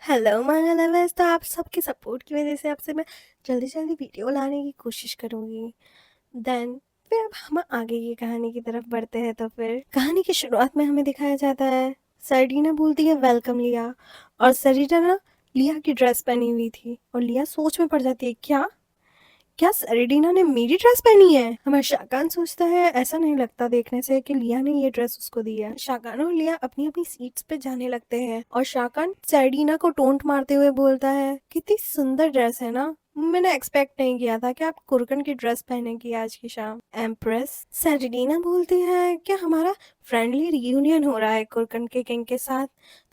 Hello my lovers. तो आप सबके सपोर्ट की वजह से आपसे मैं जल्दी जल्दी वीडियो लाने की कोशिश करूँगी। देन फिर अब हम आगे की कहानी की तरफ बढ़ते हैं। तो फिर कहानी की शुरुआत में हमें दिखाया जाता है सरडीना बोलती है वेलकम लिया, और सरडीना ना लिया की ड्रेस पहनी हुई थी और लिया सोच में पड़ जाती है, क्या क्या सेरेडिना ने मेरी ड्रेस पहनी है। हमारा शाकान सोचता है ऐसा नहीं लगता देखने से कि लिया ने ये ड्रेस उसको दी है। शाकान और लिया अपनी अपनी सीट्स पे जाने लगते हैं और शाकान सेरेडिना को टोंट मारते हुए बोलता है, कितनी सुंदर ड्रेस है ना, मैंने एक्सपेक्ट नहीं किया था कि आप कुरकन की ड्रेस पहनेगी आज की शाम। एम्प्रेस सेरेडिना बोलती है कि हमारा फ्रेंडली रियूनियन हो रहा है कुरकन के किंग के साथ,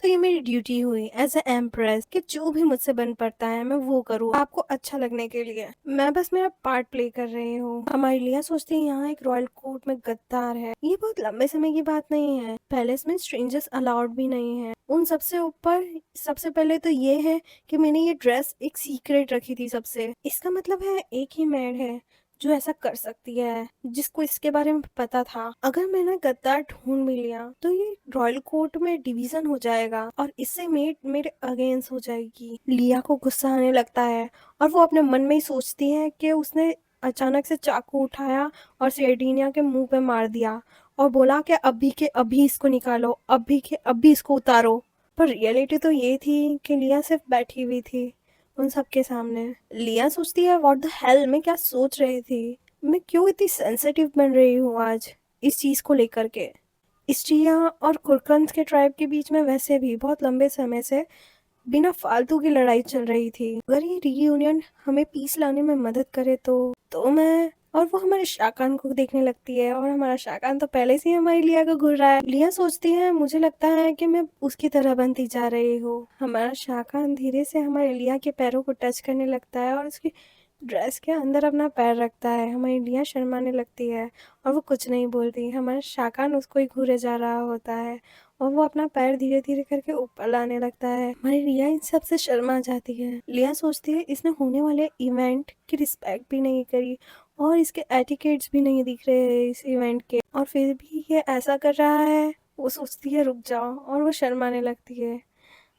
तो ये मेरी ड्यूटी हुई एज ए एम्प्रेस कि जो भी मुझसे बन पड़ता है मैं वो करूँ आपको अच्छा लगने के लिए। मैं बस मेरा पार्ट प्ले कर रही हूँ। हमारी लिया सोचती है यहाँ एक रॉयल कोर्ट में गद्दार है। ये बहुत लंबे समय की बात नहीं है, पैलेस में स्ट्रेंजर्स अलाउड भी नहीं है। उन सबसे ऊपर सबसे पहले तो ये है कि मैंने ये ड्रेस एक सीक्रेट रखी थी सबसे। इसका मतलब है एक ही मेड है जो ऐसा कर सकती है, जिसको इसके बारे में पता था। अगर मैंने गद्दार ढूंढ भी लिया तो ये रॉयल कोर्ट में डिवीजन हो जाएगा और इससे मेरे अगेंस्ट हो जाएगी। लिया को गुस्सा आने लगता है और वो अपने मन में ही सोचती है कि उसने अचानक से चाकू उठाया और सेरेडिना के मुंह पे मार दिया और बोला कि अभी के अभी इसको निकालो, अभी के अभी इसको उतारो। पर रियलिटी तो ये थी कि लिया सिर्फ बैठी हुई थी उन सबके सामने। लिया सोचती है व्हाट द हेल, मैं क्या सोच रही थी, मैं क्यों इतनी सेंसिटिव बन रही हूँ आज इस चीज को लेकर के। स्ट्रिया और कुरकंस के ट्राइब के बीच में वैसे भी बहुत लंबे समय से बिना फालतू की लड़ाई चल रही थी। अगर ये रीयूनियन हमें पीस लाने में मदद करे तो मैं और वो हमारे शाकान को देखने लगती है और हमारा शाकान तो पहले से ही हमारी लिया को घूर रहा है। लिया सोचती है मुझे लगता है कि मैं उसकी तरह बनती जा रही हूँ। हमारा शाकान धीरे से हमारी लिया के पैरों को टच करने लगता है और उसकी ड्रेस के अंदर अपना पैर रखता है। हमारी लिया शर्माने लगती है और वो कुछ नहीं बोलती। हमारा शाकान उसको ही घूरे जा रहा होता है और वो अपना पैर धीरे धीरे करके ऊपर लाने लगता है। हमारी रिया इन सब से शर्मा जाती है। लिया सोचती है इसने होने वाले इवेंट की रिस्पेक्ट भी नहीं करी और इसके एटिकेट्स भी नहीं दिख रहे हैं इस इवेंट के, और फिर भी ये ऐसा कर रहा है। वो सोचती है रुक जाओ और वो शर्माने लगती है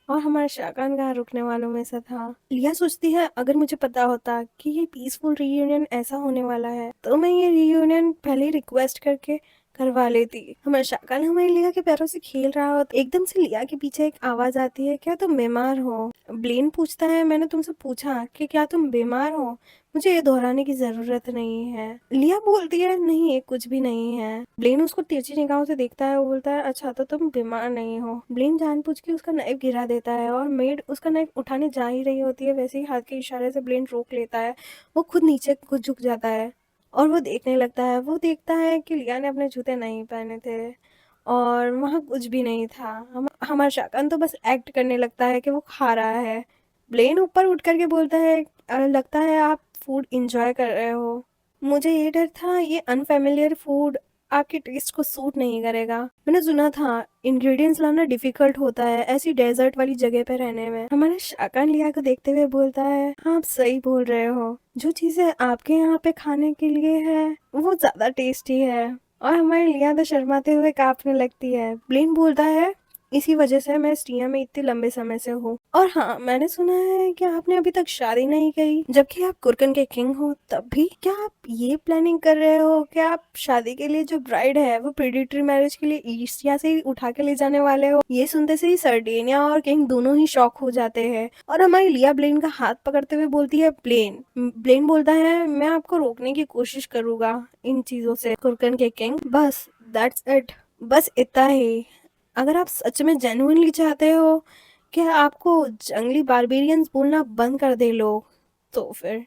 और हमारा शाकान कहाँ रुकने वालों में से था। लिया सोचती है अगर मुझे पता होता कि ये पीसफुल रीयूनियन ऐसा होने वाला है तो मैं ये रीयूनियन पहले रिक्वेस्ट करके करवा लेती। हमारा शाकान हमारी लिया के पैरों से खेल रहा होता, एकदम से लिया के पीछे एक आवाज आती है, क्या तुम बीमार हो। ब्लेन पूछता है मैंने तुमसे पूछा कि क्या तुम बीमार हो, मुझे ये दोहराने की जरूरत नहीं है। लिया बोलती है नहीं कुछ भी नहीं है। ब्लेन उसको तिरछी निगाहों से देखता है, वो बोलता है अच्छा तो तुम बीमार नहीं हो। ब्लेन जानबूझ के उसका नाइफ गिरा देता है और मेड उसका नाइफ उठाने जा ही रही होती है, वैसे ही हाथ के इशारे से ब्लेन रोक लेता है। वो खुद नीचे खुद झुक जाता है और वो देखने लगता है। वो देखता है कि लिया ने अपने जूते नहीं पहने थे और वहाँ कुछ भी नहीं था। हमारा शाकान तो बस एक्ट करने लगता है कि वो खा रहा है। ब्लेन ऊपर उठ करके बोलता है लगता है आप फूड इंजॉय कर रहे हो, मुझे ये डर था ये अनफेमिलियर फूड आपके टेस्ट को सूट नहीं करेगा। मैंने सुना था इंग्रेडिएंट्स लाना डिफिकल्ट होता है ऐसी डेजर्ट वाली जगह पे रहने में। हमारा शाकान लिया को देखते हुए बोलता है हाँ आप सही बोल रहे हो, जो चीजें आपके यहाँ पे खाने के लिए है वो ज्यादा टेस्टी है। और हमारी लिया तो शर्माते हुए कांपने लगती है। ब्लेन बोलता है इसी वजह से मैं स्टीया में इतने लंबे समय से हूँ, और हाँ मैंने सुना है कि आपने अभी तक शादी नहीं की जबकि आप कुरकन के किंग हो। तब भी क्या आप ये प्लानिंग कर रहे हो कि आप शादी के लिए जो ब्राइड है वो प्रीडिटरी मैरिज के लिए ईस्टिया से ही उठा के ले जाने वाले हो। ये सुनते से ही सर्डेनिया और किंग दोनों ही शॉक हो जाते हैं और हमारी लिया ब्लेन का हाथ पकड़ते हुए बोलती है ब्लेन। ब्लेन बोलता है मैं आपको रोकने की कोशिश करूंगा इन चीजों से कुरकन के किंग, बस दैट्स इट, बस इतना ही। अगर आप सच में जेन्युइनली चाहते हो कि आपको जंगली बारबेरियंस बोलना बंद कर दे लोग तो फिर।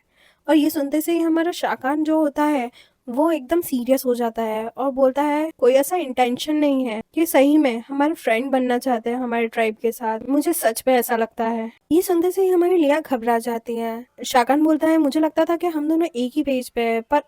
और ये सुनते से ही हमारा शाकान जो होता है वो एकदम सीरियस हो जाता है और बोलता है कोई ऐसा इंटेंशन नहीं है कि सही में हमारे फ्रेंड बनना चाहते हैं हमारे ट्राइब के साथ, मुझे सच में ऐसा लगता है। ये सुनते से ही हमारी लिया घबरा जाती है। शाकान बोलता है मुझे लगता था कि हम दोनों एक ही पेज पे है पर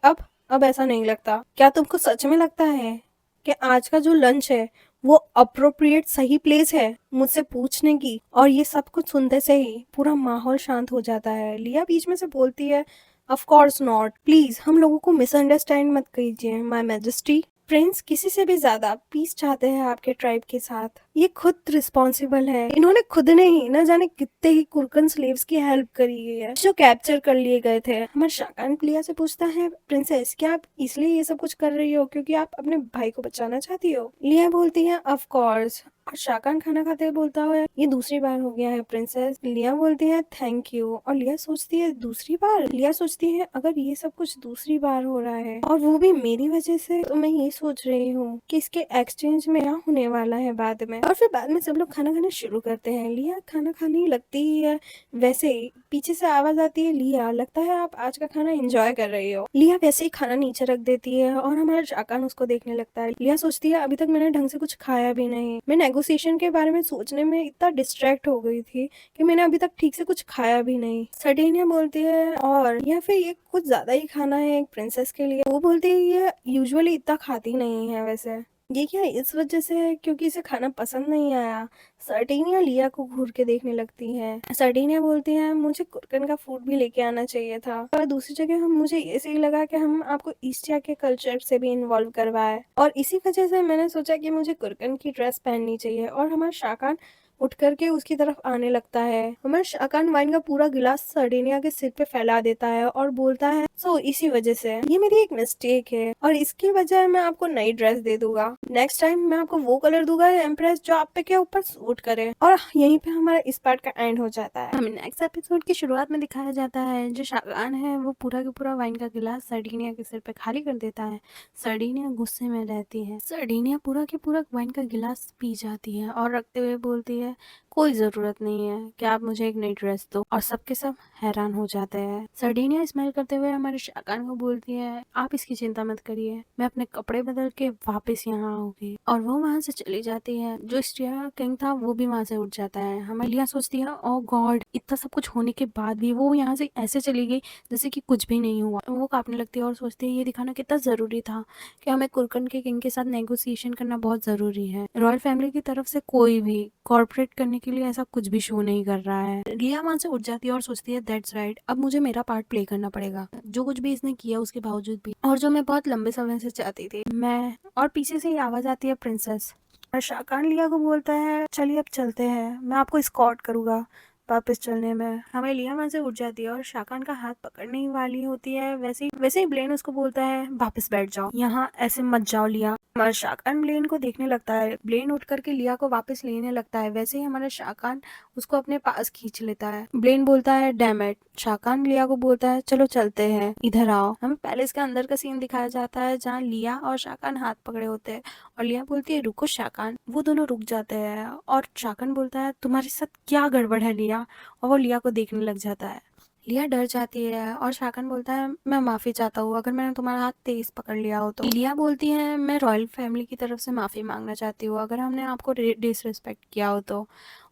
अब ऐसा नहीं लगता। क्या तुमको सच में लगता है कि आज का जो लंच है वो अप्रोप्रिएट सही प्लेस है मुझसे पूछने की। और ये सब कुछ सुनते से ही पूरा माहौल शांत हो जाता है। लिया बीच में से बोलती है ऑफ कोर्स नॉट, प्लीज हम लोगों को मिसअंडरस्टैंड मत कीजिए माय मैजेस्टी। प्रिंस किसी से भी ज्यादा पीस चाहते हैं आपके ट्राइब के साथ। ये खुद रिस्पॉन्सिबल है, इन्होंने खुद ने ही न जाने कितने ही कुरकन स्लेव्स की हेल्प करी है जो कैप्चर कर लिए गए थे। हमारे शाकान लिया से पूछता है, प्रिंसेस क्या आप इसलिए ये सब कुछ कर रही हो क्योंकि आप अपने भाई को बचाना चाहती हो? लिया बोलती है ऑफ कोर्स, और शाकान खाना खाते हुए बोलता है ये दूसरी बार हो गया है प्रिंसेस। लिया बोलती है थैंक यू, और लिया सोचती है दूसरी बार? लिया सोचती है अगर ये सब कुछ दूसरी बार हो रहा है और वो भी मेरी वजह से, तो मैं ये सोच रही हूँ कि इसके एक्सचेंज में क्या होने वाला है बाद में। और फिर बाद में सब लोग खाना खाना शुरू करते हैं। लिया खाना खाने लगती है, वैसे ही पीछे से आवाज आती है, लिया लगता है आप आज का खाना एंजॉय कर रही हो। लिया वैसे ही खाना नीचे रख देती है और हमारा शाकान उसको देखने लगता है। लिया सोचती है अभी तक मैंने ढंग से कुछ खाया भी नहीं, मैं नेगोशिएशन के बारे में सोचने में इतना डिस्ट्रैक्ट हो गई थी कि मैंने अभी तक ठीक से कुछ खाया भी नहीं। सर्डेनिया बोलती है और या फिर ये कुछ ज्यादा ही खाना है एक प्रिंसेस के लिए। वो बोलती है ये यूजुअली इतना खाती नहीं है, वैसे ये क्या इस वजह से है क्योंकि इसे खाना पसंद नहीं आया? सर्टेनिया लिया को घूर के देखने लगती है। सर्टेनिया बोलती है मुझे कुरकन का फूड भी लेके आना चाहिए था, और दूसरी जगह हम मुझे ऐसे ही लगा कि हम आपको ईस्टिया के कल्चर से भी इन्वॉल्व करवाए, और इसी वजह से मैंने सोचा कि मुझे कुरकन की ड्रेस पहननी चाहिए। और हमारा शाकान उठ करके उसकी तरफ आने लगता है। हमारा शाकान वाइन का पूरा गिलास सर्डेनिया के सिर पे फैला देता है और बोलता है सो इसी वजह से ये मेरी एक मिस्टेक है, और इसकी वजह मैं आपको नई ड्रेस दे दूंगा। नेक्स्ट टाइम मैं आपको वो कलर दूंगा एम्प्रेस जो आप पे के ऊपर सूट करे। और यहीं पे हमारा इस पार्ट का एंड हो जाता है। हमें नेक्स्ट एपिसोड की शुरुआत में दिखाया जाता है जो शाकान है वो पूरा का पूरा वाइन का गिलास सर्डिनिया के सिर पे खाली कर देता है। सर्डिनिया गुस्से में रहती है। सर्डिनिया पूरा के पूरा वाइन का गिलास पी जाती है और रखते हुए बोलती है कोई जरूरत नहीं है कि आप मुझे एक नई ड्रेस दो, और सबके सब हैरान हो जाते हैं। सर्डिनिया स्माइल करते हुए हमारे शाकान को बोलती है आप इसकी चिंता मत करिए, मैं अपने कपड़े बदल के वापस यहाँ आऊंगी, और वो वहां से चली जाती है। जो स्ट्रिया किंग था वो भी वहां से उठ जाता है। हमारी लिया सोचती है ओ गॉड, इतना सब कुछ होने के बाद भी वो यहाँ से ऐसे चली गई जैसे कि कुछ भी नहीं हुआ। वो कांपने लगती है और सोचती है ये दिखाना कितना जरूरी था कि हमें कुरकन के किंग के साथ नेगोशिएशन करना बहुत जरूरी है। रॉयल फैमिली की तरफ से कोई भी कॉर्पोरेट करने के लिए ऐसा कुछ भी शो नहीं कर रहा है। रिया वहां से उठ जाती है और सोचती है दैट्स राइट, अब मुझे मेरा पार्ट प्ले करना पड़ेगा, जो कुछ भी इसने किया उसके बावजूद भी, और जो मैं बहुत लंबे समय से चाहती थी मैं। और पीछे से ही आवाज आती है प्रिंसेस, और शाकान लिया को बोलता है चलिए अब चलते हैं, मैं आपको स्कॉट करूंगा वापस चलने में। हमें लिया वहां से उठ जाती है और शाकान का हाथ पकड़ने ही वाली होती है, वैसे ही ब्लेन उसको बोलता है वापस बैठ जाओ, यहाँ ऐसे मत जाओ लिया। हमारा शाकान ब्लेन को देखने लगता है। ब्लेन उठ करके लिया को वापस लेने लगता है, वैसे ही हमारा शाकान उसको अपने पास खींच लेता है। ब्लेन बोलता है डैम इट। शाकान लिया को बोलता है चलो चलते हैं, इधर आओ। हमें पैलेस के अंदर का सीन दिखाया जाता है जहाँ लिया और शाकान हाथ पकड़े होते हैं, और लिया बोलती है रुको शाकान। वो दोनों रुक जाते हैं और शाकान बोलता है तुम्हारे साथ क्या गड़बड़ है लिया, और वो लिया को देखने लग जाता है। लिया डर जाती है और शाकान बोलता है मैं माफी चाहता हूँ अगर मैंने तुम्हारा हाथ तेज पकड़ लिया हो तो। लिया बोलती है मैं रॉयल फैमिली की तरफ से माफी मांगना चाहती हूँ अगर हमने आपको डिसरिस्पेक्ट किया हो तो।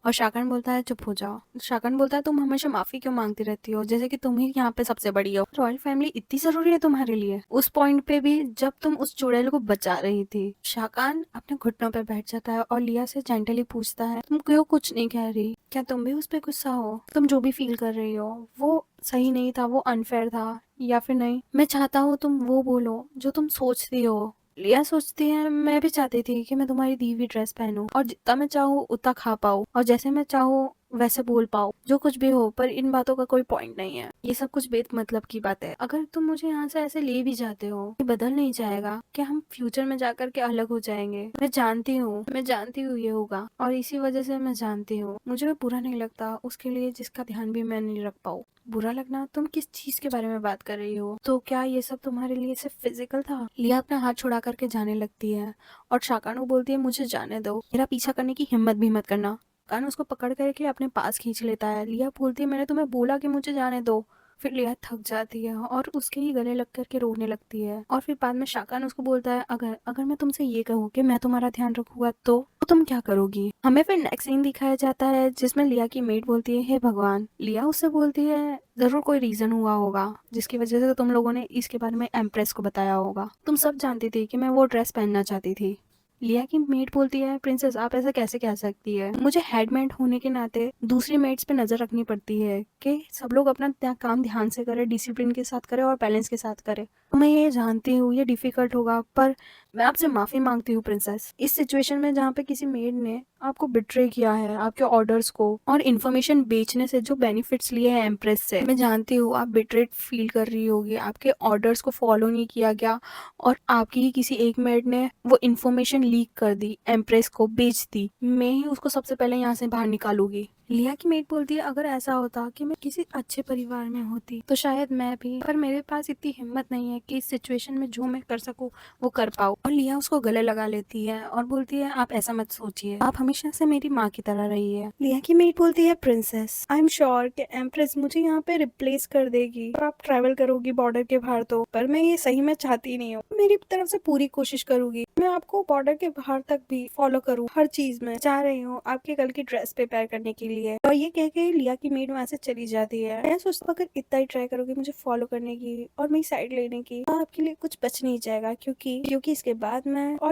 और शाकान बोलता है चुप हो जाओ। शाकान बोलता है तुम हमेशा माफी क्यों मांगती रहती हो, जैसे कि तुम ही यहाँ पे सबसे बड़ी हो। रॉयल फैमिली इतनी जरूरी है तुम्हारे लिए उस पॉइंट पे भी जब तुम उस चुड़ैल को बचा रही थी। शाकान अपने घुटनों पे बैठ जाता है और लिया से जेंटली पूछता है तुम क्यों कुछ नहीं कह रही, क्या तुम भी उस पर गुस्सा हो? तुम जो भी फील कर रही हो वो सही नहीं था, वो अनफेयर था या फिर नहीं? मैं चाहता हूँ तुम वो बोलो जो तुम सोचती हो। लिया सोचती है मैं भी चाहती थी कि मैं तुम्हारी दी हुई ड्रेस पहनूं और जितना मैं चाहूँ उतना खा पाऊँ और जैसे मैं चाहूँ वैसे बोल पाओ, जो कुछ भी हो, पर इन बातों का कोई पॉइंट नहीं है। ये सब कुछ बेत मतलब की बात है। अगर तुम मुझे यहाँ से ऐसे ले भी जाते हो ये बदल नहीं जाएगा कि हम फ्यूचर में जाकर के अलग हो जाएंगे। मैं जानती हूँ ये होगा, और इसी वजह से मैं जानती हूँ मुझे बुरा नहीं लगता उसके लिए जिसका ध्यान भी मैं नहीं रख पाऊँ। बुरा लगना, तुम किस चीज के बारे में बात कर रही हो? तो क्या ये सब तुम्हारे लिए सिर्फ फिजिकल था? लिया अपना हाथ छुड़ा करके जाने लगती है और शाकानु बोलती है मुझे जाने दो, मेरा पीछा करने की हिम्मत भी मत करना। कान उसको पकड़ करके अपने पास खींच लेता है। लिया बोलती है मैंने तुम्हें बोला कि मुझे जाने दो। फिर लिया थक जाती है और उसके ही गले लग करके रोने लगती है, और फिर बाद में शाकान उसको बोलता है अगर अगर मैं तुमसे ये कहूँ कि मैं तुम्हारा ध्यान रखूंगा तो तुम क्या करोगी? हमें फिर नेक्स्ट सीन दिखाया जाता है जिसमें लिया की मेड बोलती है हे भगवान। लिया उससे बोलती है जरूर कोई रीजन हुआ होगा जिसकी वजह से तुम लोगों ने इसके बारे में एम्प्रेस को बताया होगा। तुम सब जानती थी कि मैं वो ड्रेस पहनना चाहती थी। लिया की मेड बोलती है प्रिंसेस आप ऐसा कैसे कह सकती है, मुझे हेडमेड होने के नाते दूसरी मेड्स पे नजर रखनी पड़ती है कि सब लोग अपना काम ध्यान से करे, डिसिप्लिन के साथ करे और बैलेंस के साथ करे। मैं ये जानती हूँ ये डिफ़िकल्ट होगा, पर मैं आपसे माफ़ी माँगती हूँ प्रिंसेस। इस सिचुएशन में जहाँ पे किसी मेड ने आपको बिट्रे किया है, आपके ऑर्डर्स को और इन्फॉर्मेशन बेचने से जो बेनिफिट्स लिए हैं एम्प्रेस से, मैं जानती हूँ आप बिट्रेड फ़ील कर रही होगी। आपके ऑर्डर्स को फ़ॉलो नहीं किया गया और आपकी ही किसी एक मेड ने वो इन्फॉर्मेशन लीक कर दी, एम्प्रेस को बेच दी। मैं ही उसको सबसे पहले यहाँ से बाहर निकालूँगी। लिया की मेड बोलती है, अगर ऐसा होता कि मैं किसी अच्छे परिवार में होती तो शायद मैं भी, पर मेरे पास इतनी हिम्मत नहीं है कि इस सिचुएशन में जो मैं कर सकूं वो कर पाऊं। और लिया उसको गले लगा लेती है और बोलती है, आप ऐसा मत सोचिए, आप हमेशा से मेरी माँ की तरह रही है। लिया की मेड बोलती है, प्रिंसेस आई एम श्योर कि एम्प्रेस मुझे यहाँ पे रिप्लेस कर देगी और आप ट्रैवल करोगी बॉर्डर के बाहर, तो पर मैं ये सही में चाहती नहीं हूँ। मेरी तरफ से पूरी कोशिश करूंगी, मैं आपको बॉर्डर के बाहर तक भी फॉलो करूँ, हर चीज में चाह रही हूँ आपके कल की ड्रेस प्रिपेयर करने के लिए। और ये कह के लिया की मेड वहां से चली जाती है। मैं सोचता हूँ, अगर इतना ही ट्राई करोगी मुझे फॉलो करने की और मेरी साइड लेने की, तो आपके लिए कुछ बच नहीं जाएगा, क्योंकि इसके बाद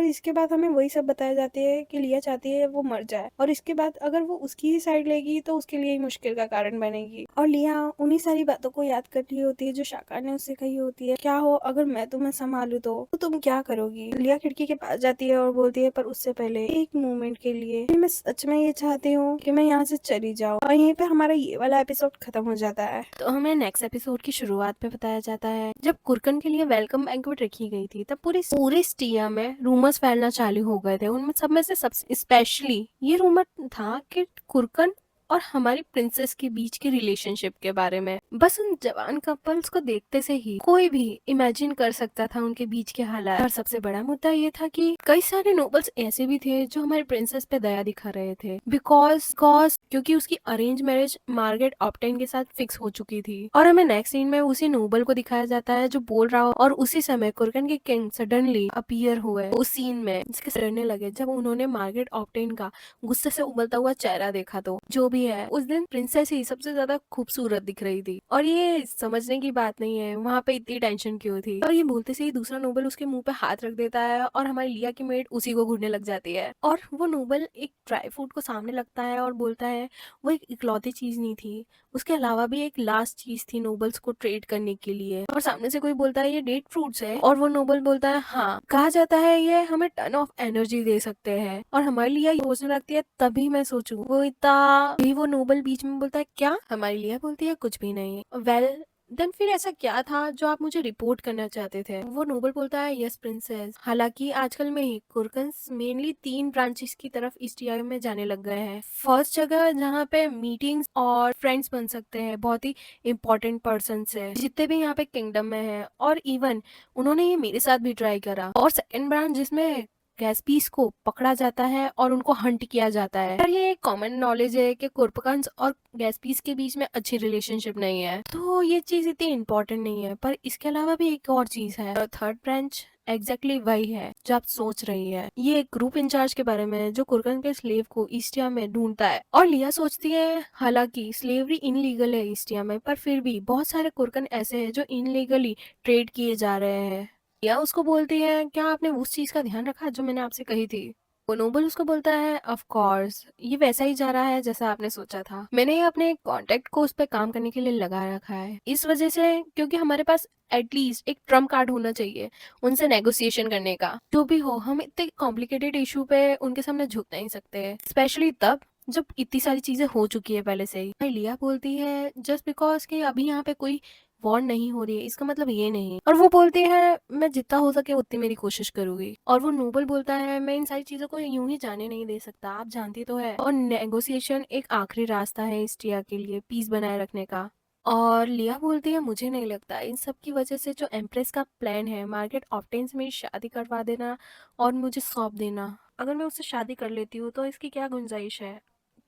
इसके बाद हमें वही सब बताया जाती है कि लिया चाहती है वो मर जाए, और इसके बाद अगर वो उसकी ही साइड लेगी तो उसके लिए ही मुश्किल का कारण बनेगी। और लिया उन्हीं सारी बातों को याद कर रही होती है जो शाका ने उससे कही होती है, क्या हो अगर मैं तुम्हें संभालू तो तुम क्या करोगी। लिया खिड़की के पास जाती है और बोलती है, पर उससे पहले एक मोमेंट के लिए मैं सच में ये चाहती हूँ कि मैं यहाँ से चली जाऊँ। और यहीं पे हमारा ये वाला एपिसोड खत्म हो जाता है। तो हमें नेक्स्ट एपिसोड की शुरुआत में बताया जाता है, जब कुरकन के लिए वेलकम बैंक्वेट रखी गई थी तब पूरे स्टिया में रूमर्स फैलना चालू हो गए थे। उनमें सब में से सबसे स्पेशली ये रूमर था कि कुरकन और हमारी प्रिंसेस के बीच के रिलेशनशिप के बारे में। बस उन जवान कपल्स को देखते से ही कोई भी इमेजिन कर सकता था उनके बीच के हालात। और सबसे बड़ा मुद्दा ये था कि कई सारे नोबल्स ऐसे भी थे जो हमारी प्रिंसेस पे दया दिखा रहे थे, बिकॉज क्योंकि उसकी अरेंज मैरिज मार्गरेट ऑप्टेन के साथ फिक्स हो चुकी थी। और हमें नेक्स्ट सीन में उसी नोबल को दिखाया जाता है जो बोल रहा हो, और उसी समय कुरकन के किंग सडनली अपीयर हुए उस सीन में, जिसके डरने लगे जब उन्होंने मार्गरेट ऑप्टेन का गुस्से से उबलता हुआ चेहरा देखा। तो जो भी है, उस दिन प्रिंसेस ही सबसे ज्यादा खूबसूरत दिख रही थी। और ये समझने की बात नहीं है वहां पे इतनी टेंशन क्यों थी। और ये बोलते से ही दूसरा नोबल उसके मुंह पे हाथ रख देता है और हमारी लिया की मेड उसी को घूरने लग जाती है। और वो नोबल एक ड्राई फ्रूट को सामने लगता है और बोलता है वो एक इकलौती चीज नहीं थी, उसके अलावा भी एक लास्ट चीज थी नोबल्स को ट्रेड करने के लिए। और सामने से कोई बोलता है ये डेट फ्रूट्स है, और वो नोबल बोलता है हाँ, कहा जाता है ये हमें टन ऑफ एनर्जी दे सकते हैं। और हमारे लिए ये सोचने लगती है, तभी मैं सोचूं वो इतना भी। वो नोबल बीच में बोलता है, क्या? हमारी लिया बोलती है, कुछ भी नहीं। वेल देन फिर ऐसा क्या था जो आप मुझे रिपोर्ट करना चाहते थे? वो नोबल बोलता है, यस प्रिंसेस, हालांकि आजकल में ही कुरकन्स मेनली 3 ब्रांचेस की तरफ ईस्ट ईयर में जाने लग गए हैं। फर्स्ट जगह जहाँ पे मीटिंग्स और फ्रेंड्स बन सकते हैं बहुत ही इंपॉर्टेंट पर्सन से, जितने भी यहाँ पे किंगडम में है। और इवन उन्होंने ये मेरे साथ भी ट्राई करा। और सेकंड ब्रांच जिसमें गैस्पीस को पकड़ा जाता है और उनको हंट किया जाता है। पर ये एक कॉमन नॉलेज है कि कुर्पकन्स और गैस्पीस के बीच में अच्छी रिलेशनशिप नहीं है, तो ये चीज इतनी इम्पोर्टेंट नहीं है। पर इसके अलावा भी एक और चीज है, थर्ड ब्रांच एग्जैक्टली वही है जो आप सोच रही है। ये एक ग्रुप इंचार्ज के बारे में है जो कुरकन के स्लेव को ईस्टिया में ढूंढता है। और लिया सोचती है, हालांकि स्लेवरी इनलीगल है ईस्टिया में, पर फिर भी बहुत सारे कुरकन ऐसे हैं जो इनलीगली ट्रेड किए जा रहे हैं। या उसको बोलती है, क्या आपने उस चीज का ध्यान रखा जो मैंने आपसे कही थी? वो नोबल उसको बोलता है, ऑफ कोर्स ये वैसा ही जा रहा है जैसा आपने सोचा था। मैंने अपने कांटेक्ट को उस पर काम करने के लिए लगा रखा है, इस वजह से क्योंकि हमारे पास एटलीस्ट एक ट्रम्प कार्ड होना चाहिए उनसे नेगोशिएशन करने का। जो भी हो, हम इतने कॉम्प्लिकेटेड इशू पे उनके सामने झुक नहीं सकते, स्पेशली तब जब इतनी सारी चीजें हो चुकी है पहले से ही। लिया बोलती है, जस्ट बिकॉज कि अभी यहाँ पे कोई वॉर नहीं हो रही है इसका मतलब ये नहीं। और वो बोलती है, मैं जितना हो सके उतनी मेरी कोशिश करूंगी। और वो नोबल बोलता है, मैं इन सारी चीजों को यूं ही जाने नहीं दे सकता, आप जानती तो है। और नेगोशिएशन एक आखिरी रास्ता है इस्टिया के लिए पीस बनाए रखने का। और लिया बोलती है, मुझे नहीं लगता इन सब की वजह से जो एम्प्रेस का प्लान है मार्केट ऑप्टेन से मेरी शादी करवा देना और मुझे सौंप देना, अगर मैं उससे शादी कर लेती हूँ तो इसकी क्या गुंजाइश है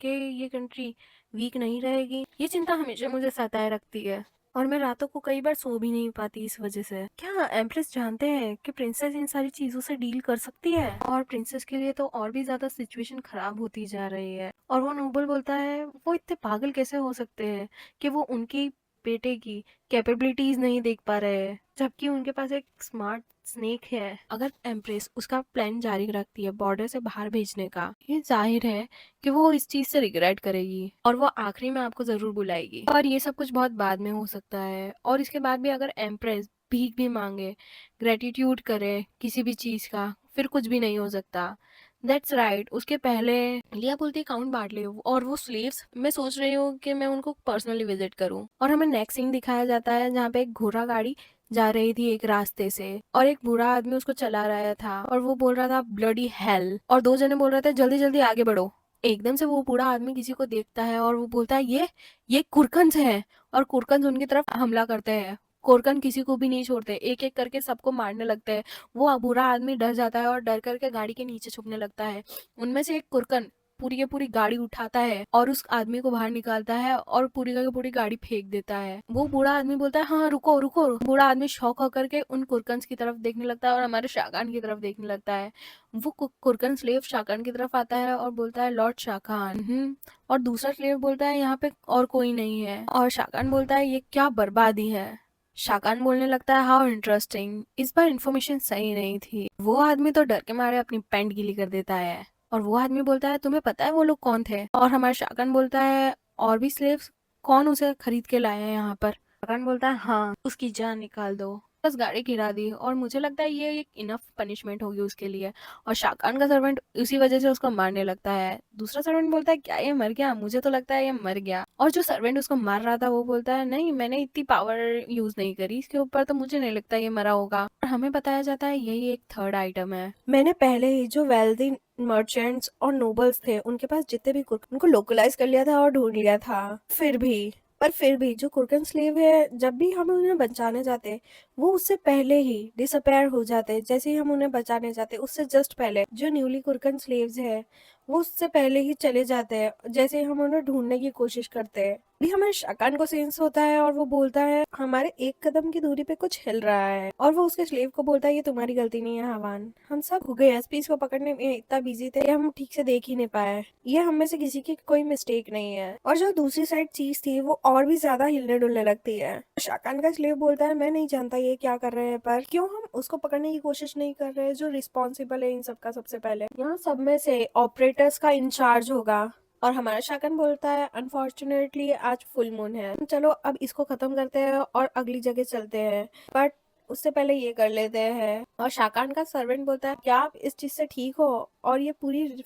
कि ये कंट्री वीक नहीं रहेगी। ये चिंता हमेशा मुझे सताए रखती है और मैं रातों को कई बार सो भी नहीं पाती इस वजह से। क्या एम्प्रेस जानते हैं कि प्रिंसेस इन सारी चीजों से डील कर सकती है? और प्रिंसेस के लिए तो और भी ज्यादा सिचुएशन खराब होती जा रही है। और वो नोबल बोलता है, वो इतने पागल कैसे हो सकते हैं कि वो उनकी बेटे की कैपेबिलिटीज नहीं देख पा रहे हैं, जबकि उनके पास एक स्मार्ट स्नेक है। अगर एम्प्रेस उसका प्लान जारी रखती है बॉर्डर से बाहर भेजने का, ये जाहिर है कि वो इस चीज से रिग्रेट करेगी और वो आखिरी में आपको जरूर बुलाएगी। और ये सब कुछ बहुत बाद में हो सकता है। और इसके बाद भी अगर एम्प्रेस भीख भी मांगे, ग्रेटिट्यूड करे किसी भी चीज का, फिर कुछ भी नहीं हो सकता। That's right. उसके पहले लिया बोलती है अकाउंट बांट ले, और वो स्लेव्स मैं सोच रही हूँ कि मैं उनको पर्सनली विजिट करूँ। और हमें नेक्स्ट सीन दिखाया जाता है जहाँ पे एक घोड़ा गाड़ी जा रही थी एक रास्ते से, और एक बूढ़ा आदमी उसको चला रहा था और वो बोल रहा था ब्लडी हेल, और दो जने बोल रहे थे जल्दी जल्दी आगे बढ़ो। एकदम से वो बूढ़ा आदमी किसी को देखता है और वो बोलता है ये कुरकंस है, और कुरकंस उनकी तरफ हमला करते हैं। कुरकन किसी को भी नहीं छोड़ते, एक एक करके सबको मारने लगते हैं। वो बुरा आदमी डर जाता है और डर करके गाड़ी के नीचे छुपने लगता है। उनमें से एक कुरकन पूरी की पूरी गाड़ी उठाता है और उस आदमी को बाहर निकालता है और पूरी की पूरी गाड़ी फेंक देता है। वो बूढ़ा आदमी बोलता है हाँ रुको रुको। बूढ़ा आदमी शौक होकर के उन कुरकन्स की तरफ देखने लगता है और हमारे शाकान की तरफ देखने लगता है। वो कुरकन स्लेव शाकान की तरफ आता है और बोलता है लॉर्ड शाकान। और दूसरा स्लेव बोलता है यहाँ पे और कोई नहीं है, और शाकान बोलता है ये क्या बर्बादी है। शाकान बोलने लगता है हाउ इंटरेस्टिंग, इस बार इन्फॉर्मेशन सही नहीं थी। वो आदमी तो डर के मारे अपनी पैंट गीली कर देता है, और वो आदमी बोलता है तुम्हें पता है वो लोग कौन थे। और हमारा शाकान बोलता है और भी स्लेव्स, कौन उसे खरीद के लाए हैं यहाँ पर। शाकान बोलता है हाँ उसकी जान निकाल दो। बस गाड़ी गिरा दी, और मुझे लगता है ये एक इनफ पनिशमेंट होगी उसके लिए। और शाकान का सर्वेंट उसी वजह से उसको मारने लगता है। दूसरा सर्वेंट बोलता है क्या ये मर गया, मुझे तो लगता है ये मर गया। और जो सर्वेंट उसको मार रहा था वो बोलता है नहीं मैंने इतनी पावर यूज नहीं करी इसके ऊपर, तो मुझे नहीं लगता ये मरा होगा। और हमें बताया जाता है यही एक थर्ड आइटम है। मैंने पहले ही जो वेल्दी मर्चेंट्स और नोबल्स थे उनके पास जितने भी उनको लोकलाइज कर लिया था और ढूंढ लिया था। फिर भी जो कुरकन स्लेव है जब भी हम उन्हें बचाने जाते वो उससे पहले ही डिसअपेयर हो जाते। जैसे ही हम उन्हें बचाने जाते उससे जस्ट पहले जो न्यूली कुरकन स्लेव्स है वो उससे पहले ही चले जाते हैं। जैसे ही हम उन्हें ढूंढने की कोशिश करते हैं भी हमारे शाकान को सेंस होता है और वो बोलता है हमारे एक कदम की दूरी पे कुछ हिल रहा है। और वो उसके स्लेव को बोलता है ये तुम्हारी गलती नहीं है हवान, हम सब हो गए एसपीस को पकड़ने में इतना बिजी थे हम ठीक से देख ही नहीं पाए, ये हम में से किसी की कोई मिस्टेक नहीं है। और जो दूसरी साइड चीज थी वो और भी ज्यादा हिलने डुलने लगती है। शाकान का स्लेव बोलता है मैं नहीं जानता ये क्या कर रहे हैं, पर क्यों हम उसको पकड़ने की कोशिश नहीं कर रहे जो रिस्पॉन्सिबल है इन सब का। सबसे पहले यहाँ सब में से ऑपरेटर्स का इंचार्ज होगा। और हमारा शाकन बोलता है अनफॉर्चुनेटली आज फुल मून है, चलो अब इसको खत्म करते हैं और अगली जगह चलते हैं, बट उससे पहले ये कर लेते हैं। और शाकान का सर्वेंट बोलता है क्या आप इस चीज से ठीक हो, और ये पूरी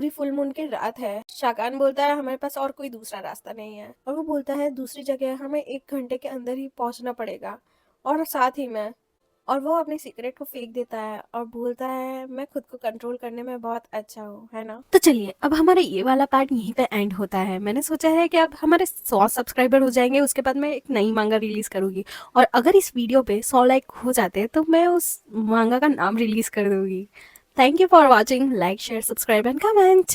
फुल मून की रात है। शाकान बोलता है हमारे पास और कोई दूसरा रास्ता नहीं है, और वो बोलता है दूसरी जगह हमें 1 घंटे के अंदर ही पहुंचना पड़ेगा और साथ ही में। और वो अपनी सिगरेट को फेंक देता है और बोलता है मैं खुद को कंट्रोल करने में बहुत अच्छा हूँ, है ना। तो चलिए अब हमारा ये वाला पार्ट यहीं पे एंड होता है। मैंने सोचा है कि अब हमारे 100 सब्सक्राइबर हो जाएंगे उसके बाद मैं एक नई मांगा रिलीज करूंगी, और अगर इस वीडियो पे 100 लाइक हो जाते तो मैं उस मांगा का नाम रिलीज कर दूंगी। Thank you for watching, like share subscribe and comment.